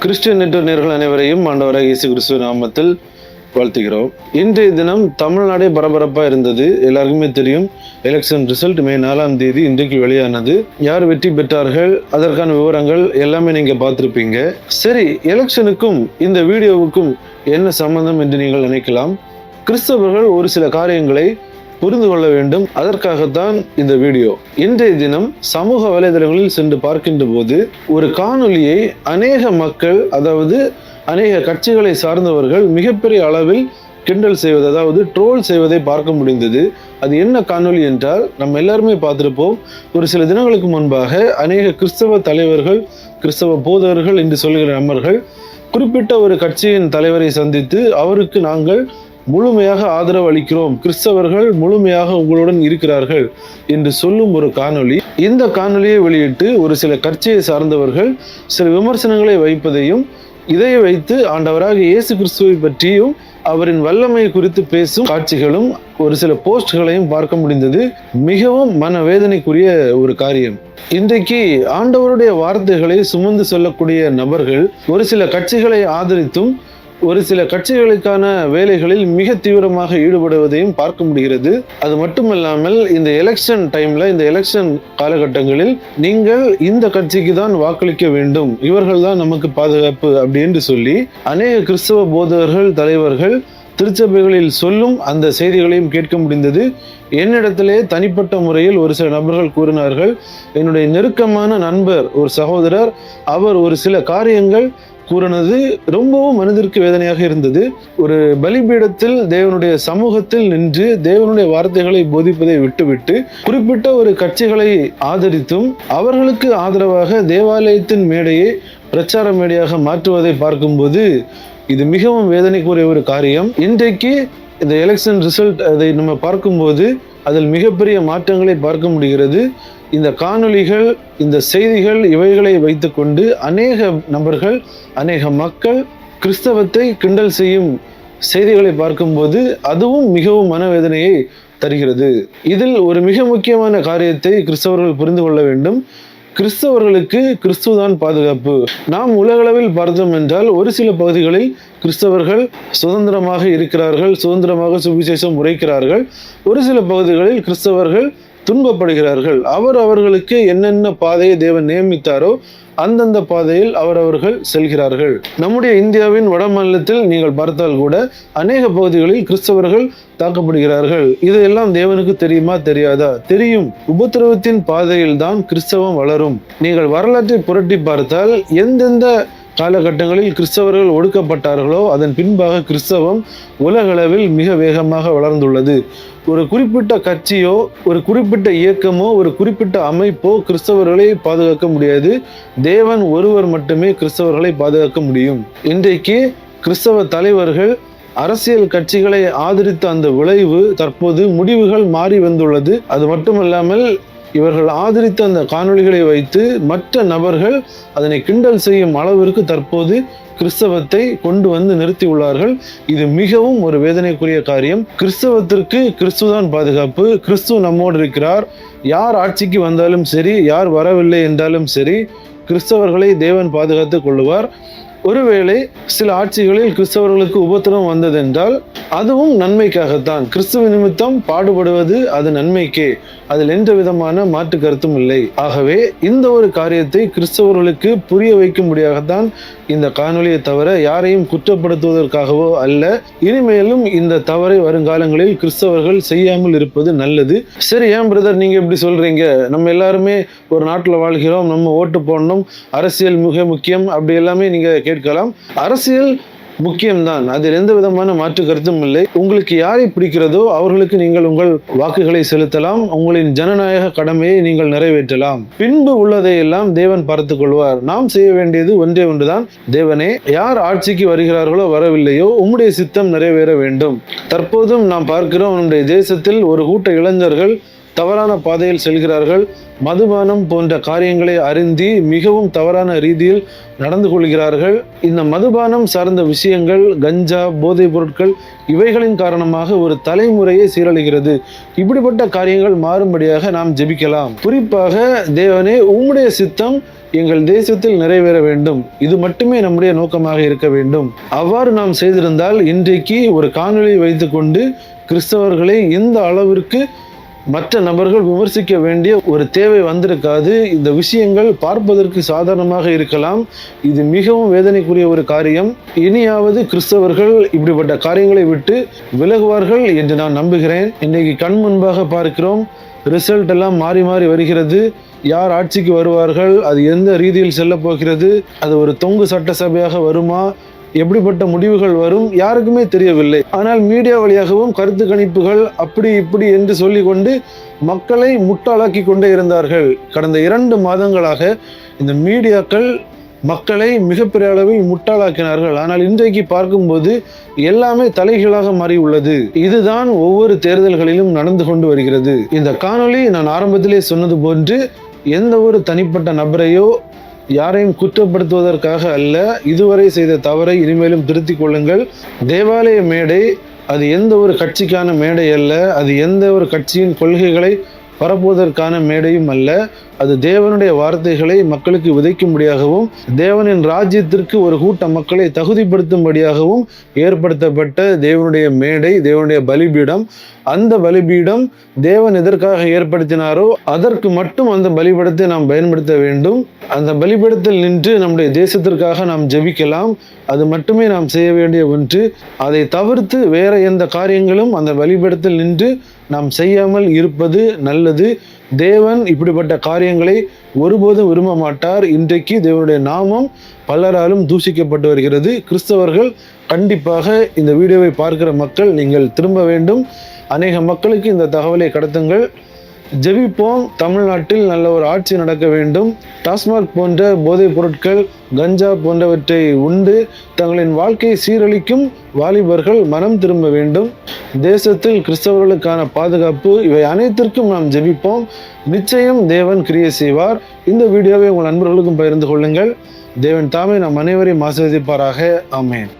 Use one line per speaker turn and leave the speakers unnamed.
Christian network நேயர்கள் அனைவரையும் ஆண்டவராகிய இயேசு கிறிஸ்துவ நாமத்தில் வாழ்த்துகிறோம். இன்றைய தினம் தமிழ்நாடே பரபரப்பாக இருந்தது. எல்லாருக்குமே தெரியும், எலெக்ஷன் ரிசல்ட் மே 4ஆம் தேதி இன்றைக்கு வெளியானது. யார் வெற்றி பெற்றார்கள், அதற்கான விவரங்கள் எல்லாமே நீங்கள் பார்த்துருப்பீங்க. சரி, எலெக்ஷனுக்கும் இந்த வீடியோவுக்கும் என்ன சம்பந்தம் என்று நீங்கள் நினைக்கலாம். கிறிஸ்தவர்கள் ஒரு சில காரியங்களை புரிந்து கொள்ள வேண்டும், அதற்காகத்தான் இந்த வீடியோ. இன்றைய தினம் சமூக வலைதளங்களில் சென்று பார்க்கின்ற போது ஒரு காணொலியை அநேக மக்கள், அதாவது அநேக கட்சிகளை சார்ந்தவர்கள் மிகப்பெரிய அளவில் கிண்டல் செய்வது, அதாவது ட்ரோல் செய்வதை பார்க்க முடிந்தது. அது என்ன காணொலி என்றால், நம்ம எல்லாருமே பார்த்திருப்போம். ஒரு சில தினங்களுக்கு முன்பாக அநேக கிறிஸ்தவ தலைவர்கள், கிறிஸ்தவ போதகர்கள் என்று சொல்கிற நபர்கள் குறிப்பிட்ட ஒரு கட்சியின் தலைவரை சந்தித்து அவருக்கு நாங்கள் முழுமையாக ஆதரவு அளிக்கிறோம், கிறிஸ்தவர்கள் முழுமையாக உங்களுடன் இருக்கிறார்கள் என்று சொல்லும் ஒரு காணொளி. இந்த காணொலியை வெளியிட்டு ஒரு சில கட்சியை சார்ந்தவர்கள் சில விமர்சனங்களை வைப்பதையும், இதை வைத்து ஆண்டவராகிய இயேசு கிறிஸ்துவை பற்றியும் அவரின் வல்லமை குறித்து பேசும் காட்சிகளும் ஒரு சில போஸ்ட்களையும் பார்க்க முடிந்தது. மிகவும் மனவேதனைக்குரிய ஒரு காரியம். இன்றைக்கு ஆண்டவருடைய வார்த்தைகளை சுமந்து சொல்லக்கூடிய நபர்கள் ஒரு சில கட்சிகளை ஆதரித்தும் ஒரு சில கட்சிகளுக்கான வேலைகளில் மிக தீவிரமாக ஈடுபடுவதையும் பார்க்க முடிகிறது. அது மட்டுமல்லாமல் இந்த எலெக்ஷன் டைம்ல, இந்த எலெக்ஷன் காலகட்டங்களில் நீங்கள் இந்த கட்சிக்கு தான் வாக்களிக்க வேண்டும், இவர்கள் தான் நமக்கு பாதுகாப்பு அப்படின்னு சொல்லி அநேக கிறிஸ்தவ போதகர்கள், தலைவர்கள் திருச்சபைகளில் சொல்லும் அந்த செய்திகளையும் கேட்க முடிந்தது. என்னிடத்திலே தனிப்பட்ட முறையில் ஒரு சில நபர்கள் கூறினார்கள், என்னுடைய நெருக்கமான நண்பர் ஒரு சகோதரர், அவர் ஒரு சில காரியங்கள் கூறினது ரொம்பவும் மனதிற்கு வேதனையாக இருந்தது. ஒரு பலிபீடத்தில் தேவனுடைய சமூகத்தில் நின்று தேவனுடைய வார்த்தைகளை போதிப்பதை விட்டுவிட்டு குறிப்பிட்ட ஒரு கட்சிகளை ஆதரித்தும் அவர்களுக்கு ஆதரவாக தேவாலயத்தின் மேடையை பிரச்சார மேடையாக மாற்றுவதை பார்க்கும்போது இது மிகவும் வேதனைக்குரிய ஒரு காரியம். இன்றைக்கு இந்த எலெக்ஷன் ரிசல்ட் அதை நம்ம பார்க்கும்போது அதில் மிகப்பெரிய மாற்றங்களை பார்க்க முடிகிறது. இந்த காணொளிகள், இந்த செய்திகள், இவைகளை வைத்துக்கொண்டு அநேக நபர்கள், அநேக மக்கள் கிறிஸ்தவத்தை கிண்டல் செய்யும் செய்திகளை பார்க்கும்போது அதுவும் மிகவும் மனவேதனையை தருகிறது. இதில் ஒரு மிக முக்கியமான காரியத்தை கிறிஸ்தவர்கள் புரிந்து கொள்ள வேண்டும். கிறிஸ்தவர்களுக்கு கிறிஸ்துதான் பாதுகாப்பு. நாம் உலகளவில் பார்த்தோம் என்றால் ஒரு சில பகுதிகளில் கிறிஸ்தவர்கள் சுதந்திரமாக இருக்கிறார்கள், சுதந்திரமாக சுவிசேஷம் உரைக்கிறார்கள். ஒரு சில பகுதிகளில் கிறிஸ்தவர்கள் துன்பப்படுகிறார்கள். அவர்களுக்கு என்னென்ன பாதையை தேவன் நியமித்தாரோ அந்தந்த பாதையில் அவர்கள் செல்கிறார்கள். நம்முடைய இந்தியாவின் வட மாநிலத்தில் நீங்கள் பார்த்தால் கூட அநேக பகுதிகளில் கிறிஸ்தவர்கள் தாக்கப்படுகிறார்கள். இதையெல்லாம் தேவனுக்கு தெரியுமா, தெரியாதா? தெரியும். உபத்திரவத்தின் பாதையில் தான் கிறிஸ்தவம் வளரும். நீங்கள் வரலாற்றை புரட்டி பார்த்தால் எந்தெந்த காலகட்டங்களில் கிறிஸ்தவர்கள் ஒடுக்கப்பட்டார்களோ அதன் பின்பாக கிறிஸ்தவம் உலகளவில் மிக வேகமாக வளர்ந்துள்ளது. ஒரு குறிப்பிட்ட கட்சியோ, ஒரு குறிப்பிட்ட இயக்கமோ, ஒரு குறிப்பிட்ட அமைப்போ கிறிஸ்தவர்களை பாதுகாக்க முடியாது. தேவன் ஒருவர் மட்டுமே கிறிஸ்தவர்களை பாதுகாக்க முடியும். இன்றைக்கு கிறிஸ்தவ தலைவர்கள் அரசியல் கட்சிகளை ஆதரித்த அந்த விளைவு தற்போது முடிவுகள் மாறி வந்துள்ளது. அது மட்டுமல்லாமல் இவர்கள் ஆதரித்த அந்த காணொளிகளை வைத்து மற்ற நபர்கள் அதனை கிண்டல் செய்யும் அளவிற்கு தற்போது கிறிஸ்தவத்தை கொண்டு வந்து நிறுத்தி உள்ளார்கள். இது மிகவும் ஒரு வேதனைக்குரிய காரியம். கிறிஸ்தவத்திற்கு கிறிஸ்துதான் பாதுகாப்பு. கிறிஸ்து நம்மோடு இருக்கிறார். யார் ஆட்சிக்கு வந்தாலும் சரி, யார் வரவில்லை என்றாலும் சரி, கிறிஸ்தவர்களை தேவன் பாதுகாத்துக் கொள்ளுவார். ஒருவேளை சில ஆட்சிகளில் கிறிஸ்தவர்களுக்கு உபத்திரம் வந்ததென்றால் அதுவும் நன்மைக்காகத்தான். கிறிஸ்துவ நிமித்தம் பாடுபடுவது அது நன்மைக்கே, அதில் எந்த விதமான மாற்று கருத்தும் இல்லை. ஆகவே இந்த ஒரு காரியத்தை கிறிஸ்தவர்களுக்கு புரிய வைக்கும்படியாகத்தான் இந்த காணொலியை தவிர யாரையும் குற்றப்படுத்துவதற்காகவோ அல்ல. இனிமேலும் இந்த தவறை வருங்காலங்களில் கிறிஸ்தவர்கள் செய்யாமல் இருப்பது நல்லது. சரி, ஏன் பிரதர் நீங்க எப்படி சொல்றீங்க? நம்ம எல்லாருமே ஒரு நாட்டில் வாழ்கிறோம், நம்ம ஓட்டு போடணும், அரசியல் மிக முக்கியம், அப்படி எல்லாமே நீங்க கேட்கலாம். அரசியல் முக்கியம்தான், அதில் எந்த விதமான மாற்று கருத்தும் இல்லை. உங்களுக்கு யாரை பிடிக்கிறதோ அவர்களுக்கு நீங்கள் உங்கள் வாக்குகளை செலுத்தலாம், உங்களின் ஜனநாயக கடமையை நீங்கள் நிறைவேற்றலாம். பின்பு உள்ளதை எல்லாம் தேவன் பார்த்துக் கொள்வார். நாம் செய்ய வேண்டியது ஒன்றே ஒன்றுதான். தேவனே, யார் ஆட்சிக்கு வருகிறார்களோ வரவில்லையோ உம்முடைய சித்தம் நிறைவேற வேண்டும். தற்போதும் நாம் பார்க்கிறோம், நம்முடைய தேசத்தில் ஒரு கூட்ட இளைஞர்கள் தவறான பாதையில் செல்கிறார்கள். மதுபானம் போன்ற காரியங்களை அருந்தி மிகவும் தவறான ரீதியில் நடந்து கொள்கிறார்கள். இந்த மதுபானம் சார்ந்த விஷயங்கள், கஞ்சா, போதைப் பொருட்கள் இவைகளின் காரணமாக ஒரு தலைமுறையை சீரழிகிறது. இப்படிப்பட்ட காரியங்கள் மாறும்படியாக நாம் ஜெபிக்கலாம். குறிப்பாக, தேவனே, உம்முடைய சித்தம் எங்கள் தேசத்தில் நிறைவேற வேண்டும். இது மட்டுமே நம்முடைய நோக்கமாக இருக்க வேண்டும். அவ்வாறு நாம் செய்திருந்தால் இன்றைக்கு ஒரு காணொளி வைத்துக்கொண்டு கிறிஸ்தவர்களை இந்த அளவிற்கு மற்ற நபர்கள் விமர்சிக்க வேண்டிய ஒரு தேவை வந்திருக்காது. இந்த விஷயங்கள் பார்ப்பதற்கு சாதாரணமாக இருக்கலாம். இது மிகவும் வேதனைக்குரிய ஒரு காரியம். இனியாவது கிறிஸ்தவர்கள் இப்படிப்பட்ட காரியங்களை விட்டு விலகுவார்கள் என்று நான் நம்புகிறேன். இன்னைக்கு கண் முன்பாக பார்க்கிறோம், ரிசல்ட் எல்லாம் மாறி மாறி வருகிறது. யார் ஆட்சிக்கு வருவார்கள், அது எந்த ரீதியில் செல்ல போகிறது, அது ஒரு தொங்கு சட்டசபையாக வருமா, எப்படிப்பட்ட முடிவுகள் வரும், யாருக்குமே தெரியவில்லை. ஆனால் மீடியா வழியாகவும் கருத்து கணிப்புகள் அப்படி இப்படி என்று சொல்லிக்கொண்டு மக்களை முட்டாளாக்கி கொண்டே இருந்தார்கள். கடந்த 2 மாதங்களாக இந்த மீடியாக்கள் மக்களை மிகப்பெரிய அளவில் முட்டாளாக்கினார்கள். ஆனால் இன்றைக்கு பார்க்கும்போது எல்லாமே தலைகீழாக மாறி உள்ளது. இதுதான் ஒவ்வொரு தேர்தல்களிலும் நடந்து கொண்டு வருகிறது. இந்த காணொளி நான் ஆரம்பத்திலே சொன்னது போன்று எந்த ஒரு தனிப்பட்ட நபரையோ யாரையும் குற்றப்படுத்துவதற்காக அல்ல. இதுவரை செய்த தவறை இனிமேலும் திருத்திக் கொள்ளுங்கள். தேவாலய மேடை அது எந்த ஒரு கட்சிக்கான மேடை அல்ல. அது எந்த ஒரு கட்சியின் கொள்கைகளை பரப்புவதற்கான மேடையும் அல்ல. அது தேவனுடைய வார்த்தைகளை மக்களுக்கு விதைக்கும்படியாகவும் தேவனின் ராஜ்யத்திற்கு ஒரு கூட்ட மக்களை தகுதிப்படுத்தும்படியாகவும் ஏற்படுத்தப்பட்ட தேவனுடைய மேடை, தேவனுடைய பலிபீடம். அந்த பலிபீடம் தேவன் எதற்காக ஏற்படுத்தினாரோ அதற்கு மட்டும் அந்த பலிபீடத்தை நாம் பயன்படுத்த வேண்டும். அந்த பலிபீடத்தில் நின்று நம்முடைய தேசத்திற்காக நாம் ஜெபிக்கலாம். அது மட்டுமே நாம் செய்ய வேண்டிய ஒன்று. அதை தவிர்த்து வேற எந்த காரியங்களும் அந்த பலிபீடத்தில் நின்று நாம் செய்யாமல் இருப்பது நல்லது. தேவன் இப்படிப்பட்ட காரியங்களை ஒருபோதும் விரும்ப மாட்டார். இன்றைக்கு தேவனுடைய நாமம் பலராலும் தூஷிக்கப்பட்டு வருகிறது. கிறிஸ்தவர்கள் கண்டிப்பாக இந்த வீடியோவை பார்க்கிற மக்கள் நீங்கள் திரும்ப வேண்டும். அநேக மக்களுக்கு இந்த தகவலை கடத்துங்கள். ஜெபிப்போம். தமிழ்நாட்டில் நல்ல ஒரு ஆட்சி நடக்க வேண்டும். டாஸ்மாக் போன்ற போதைப் பொருட்கள், கஞ்சா போன்றவற்றை உண்டு தங்களின் வாழ்க்கையை சீரழிக்கும் வாலிபர்கள் மனம் திரும்ப வேண்டும். தேசத்தில் கிறிஸ்தவர்களுக்கான பாதுகாப்பு, இவை அனைத்திற்கும் நாம் ஜெபிப்போம். நிச்சயம் தேவன் கிரியை செய்வார். இந்த வீடியோவை உங்கள் நண்பர்களுக்கும் பகிர்ந்து கொள்ளுங்கள். தேவன் தாமே நம் அனைவரையும் ஆசீர்வதிப்பாராக. ஆமென்.